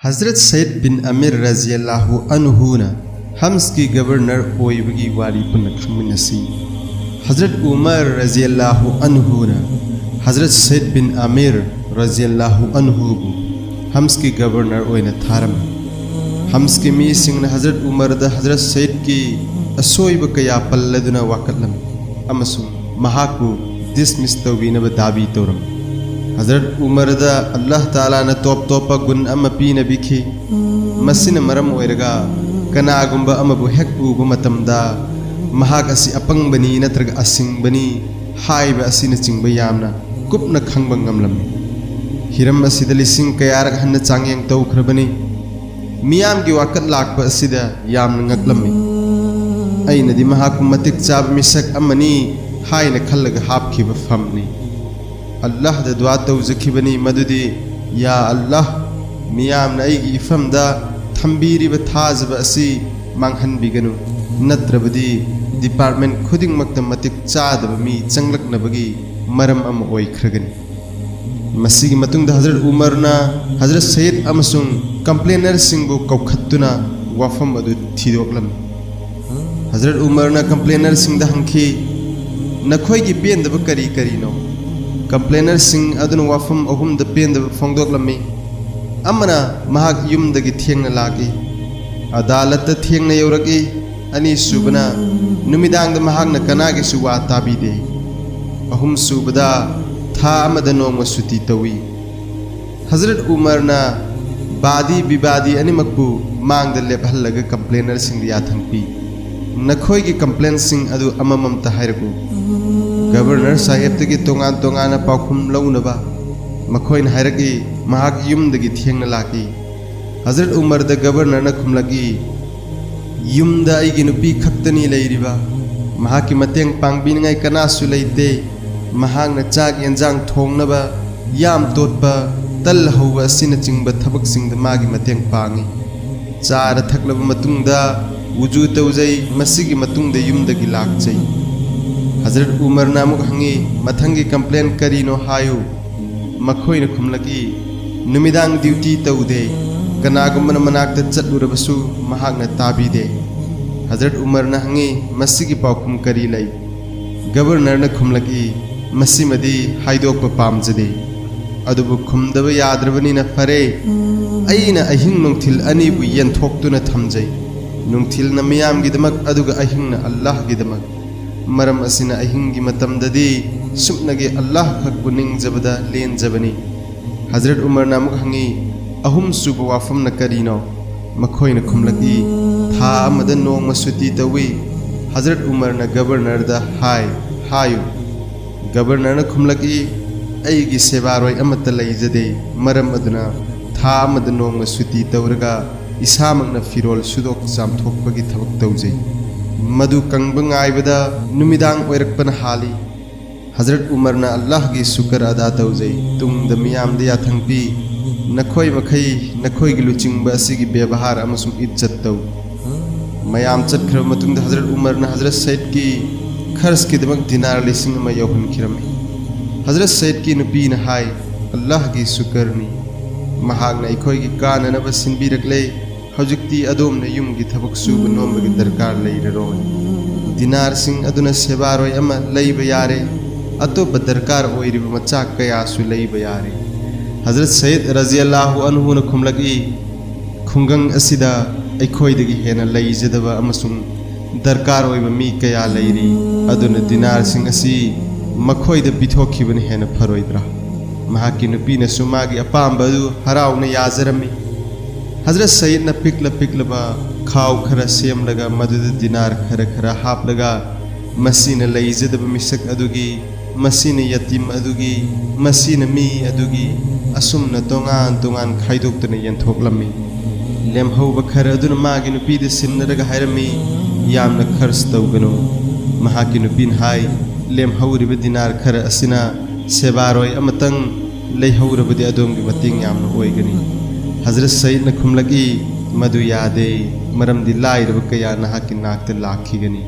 हजरत सैयद बिन अमीर रज़ियल्लाहु अन्हु ना हम्स की गवर्नर ओइबगी वारी पुनः खमिनसी। हजरत उमर रज़ियल्लाहु अन्हु ना हजरत सैयद बिन अमीर रज़ियल्लाहु अन्हु बु हम्स की गवर्नर ओइना थारम। हम्स की मी सिंह हजरत उमर दा हजरत सैयद की असोइब कया पल्लदुना वाकलम अमसुम महाकु डिसमिस तौबीनब दाबी तौरम। हजरत उमर दा अल्लाह ताला न तोप तोपा गुण अमा पीना बिखी मसिन मरम ओइरगा कनागुंबा अमबु हेक उबु मतमदा महाक असि अपंगबनी नत्रग असिंगबनी हाइबा असिन चिंगबा यामना कुपना खंगबा ngamlami। हिरम असिदा लिसिंग कयारक हन्न चांगयंग तौख्रबनी मियाम की वाकत लाकपा असिदा यामना ngaklammi। अइनदि महाकु मतिक चाब मिसक अमनी हाइना खल्लग हापखिबा फमनी। अल्लाह दा दुआ तौजखिबनी मदुदी या अल्लाह मियामना अइगी इफमदा थंबीरिबा थाजबा असि मांगहनबिगनु नत्रबदी डिपार्टमेंट खुदिंगमक्ता मतिक चादबा मी चंगलकनबगी मरम अम ओइख्रगनी। मसीगी मतुंगदा हजरत उमरना हजरत सैयद अमसुंग कंप्लेनर सिंगबु कौखत्तुना वाफम अदु थिदोक्लम। हजरत उमरना कंप्लेनर सिंगदा हंखी नखोइगी पेंदबा करी करीनो। कंप्लेनर सिंह अदुन वाफम अहुम द पेंदबा फोंदोक्लमी। अमना महाक युमदगी थेंगना लागी अदालत थेंगना यौरगी। अनि सुबना नुमिदांग महाकना कनागे सुवा ताबीदे। अहुम सुबदा था अमद नोंग सुती तवी। हजरत उमरना बादी विवादी अनिमकबु मांगद लेपहल्लग कंप्लेनर सिंह याथंपी नखोइगी कंप्लेन सिंह अदु अममम तहायरगु। गवर्नर साहेब तगी तोंगान तोंगाना पाउखुम लौनबा मखोइन हायरगी महाक युमदगी थेंगना लागी। हजरत उमर द गवर्नर न खुमलगी युमदा अइगी नुपी खक्तनी लैरिबा महाकी मतेंग पांगबिनगाई कनासु लैते। महाकना चाक येंजांग थोंगनबा याम तोटबा तल हौबा असिना चिंगबा थबकसिंगद मागी मतेंग पांगी। चार थकलबा मतुंगदा वुजू तौजै मसिगी मतुंगदा युमदगी लाकजै। हजरत उमर नामुक हंगी मथंगी कंप्लेन करीनो हायु मखोइन खुमलगी नुमिदांग ड्यूटी तौदे कनागुमन मनाकत चलुरबसु महाकना ताबीदे। हजरत उमर न हंगी मसिगी पाउखुम करी लै। गवर्नर न खुमलगी मसिमदी हाइदोकपा पामजदे अदुबु खुमदबा याद्रबनिना फरे अइना अहिंग नुंगथिल अनिबु येंथोक्तुना थमजै। नुंगथिलना मियामगिदमक अदुगा अहिंगना अल्लाहगिदमक। मरम असिना अहिंगी मतमददी सुपनगे अल्लाह खकबु निंगजबदा लेनजबनी। हजरत उमर नामुक हंगी अहुम सुब वाफम न करीनो मखोइन खुमलगी था अमद नोंग सुती तवी। हजरत उमर न गवर्नर दा हायु गवर्नर न खुमलगी अइगी सेवारोय अमत लैजदे मरम अदुना था अमद नोंग सुती तौरगा इसामकना फिरोल सुदोक जामथोकपगी थबक तौजै। मधु कंगबंग आइबदा नुमिदांग ओइरकपन हाली। हजरत उमरना अल्लाह की शुक्र अदा तौजै तुंगद मियामद याथंपी नखोइ मखै नखोइगी लुचिंगबा असिगी व्यवहार अमसुम इज्जत तौ। मयाम चतख्रब मतुंगद हजरत उमरना हजरत सैयद की खर्च की दमक दिनार लिसिंग अमा यौहनखिरमे। हजरत सैयद की नुपीना हाय अल्लाह की शुक्रनी महाकना अखोइगी काननबा सिनबिरकले। हौजिक्ति अदोमना युमगी थबक सुबा नोंबगी दरकार लैररोय। दिनार सिंह अदुना सेवारोय अमा लैबा यारे अतोपा दरकार ओइरिबा मचाक कयासु लैबा यारे। हजरत सैयद रज़ियल्लाहु अन्हु न खुमलगी खुंगंग असिदा अखोइदगी हेना लैजदबा अमसुंग दरकार ओइबा मी कया लैरी अदुना दिनार सिंह असि मखोइदा पिथोखिबन हेना फरोइद्रा। महाकी नुपीना सुमागी अपाम्बा अदु हराउना याजरमी। हजरत सैयद न पिकलबा खाव खरा सेमलगा मदुद दिनार खरा खरा हापलगा मसीना लैजदबा मिसक अदुगी मसीना यतीम अदुगी मसीना मी अदुगी असुमना तोंगान तोंगान खाइदोक्तुना येंथोक्लम्मी। लेमहौबा खरा अदुना मागी नुपीदा सिन्नरगा हायरमी यामना खर्च तौगनो। महाकी नुपीना हाय लेमहौरिबा दिनार खरा असिना सेवारोय अमतंग लैहौरबदि अदोमगी मतेंग यामना ओइगनी। हजरत सैयद न खुमलगी मधु यादे मरमदी लाइरब कया नहाकी नाकते लाखिगनी।